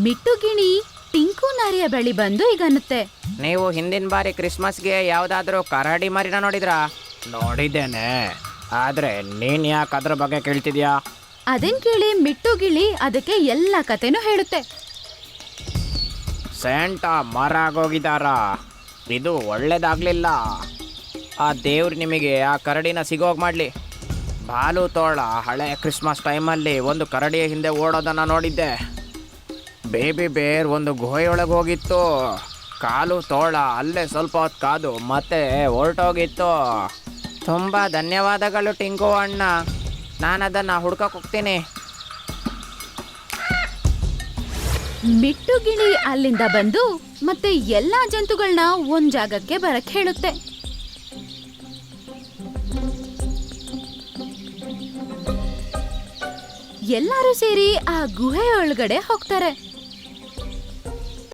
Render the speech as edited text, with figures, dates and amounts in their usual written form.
ಮಿಟ್ಟುಗಿಣಿ ಟಿಂಕು ನಾರಿಯ ಬಳಿ ಬಂದು ಈಗನ್ನುತ್ತೆ. ನೀವು ಹಿಂದಿನ ಬಾರಿ ಕ್ರಿಸ್ಮಸ್ಗೆ ಯಾವುದಾದ್ರೂ ಕರಡಿ ಮರಿನ ನೋಡಿದ್ರಾ? ನೋಡಿದ್ದೇನೆ, ಆದರೆ ನೀನು ಯಾಕೆ ಅದ್ರ ಬಗ್ಗೆ ಕೇಳ್ತಿದ್ಯಾ? ಅದನ್ ಕೇಳಿ ಮಿಟ್ಟುಗಿಳಿ ಅದಕ್ಕೆ ಎಲ್ಲ ಕತೆನೂ ಹೇಳುತ್ತೆ. ಸೆಂಟಾ ಮರ ಆಗೋಗಿದಾರ, ಇದು ಒಳ್ಳೇದಾಗ್ಲಿಲ್ಲ. ಆ ದೇವ್ರು ನಿಮಗೆ ಆ ಕರಡಿನ ಸಿಗೋಗ್ ಮಾಡಲಿ. ಬಾಲು ತೋಳ ಹಳೆ ಕ್ರಿಸ್ಮಸ್ ಟೈಮಲ್ಲಿ ಒಂದು ಕರಡಿಯ ಹಿಂದೆ ಓಡೋದನ್ನು ನೋಡಿದ್ದೆ. ಬೇಬಿ ಬೇರ್ ಒಂದು ಗುಹೆಯೊಳಗೆ ಹೋಗಿತ್ತು. ಕಾಲು ತೋಳ ಅಲ್ಲೇ ಸ್ವಲ್ಪ ಹೊತ್ತು ಕಾದು ಮತ್ತೆ ಹೊರಟೋಗಿತ್ತು. ತುಂಬ ಧನ್ಯವಾದಗಳು ಟಿಂಕು ಅಣ್ಣ, ನಾನು ಅದನ್ನು ಹುಡ್ಕಕ್ಕೆ ಹೋಗ್ತೀನಿ. ಮಿಟ್ಟುಗಿಳಿ ಅಲ್ಲಿಂದ ಬಂದು ಮತ್ತೆ ಎಲ್ಲಾ ಜಂತುಗಳನ್ನ ಒಂದ್ ಜಾಗಕ್ಕೆ ಬರಕ್ ಹೇಳುತ್ತೆ. ಎಲ್ಲರೂ ಸೇರಿ ಆ ಗುಹೆ ಒಳಗಡೆ ಹೋಗ್ತಾರೆ.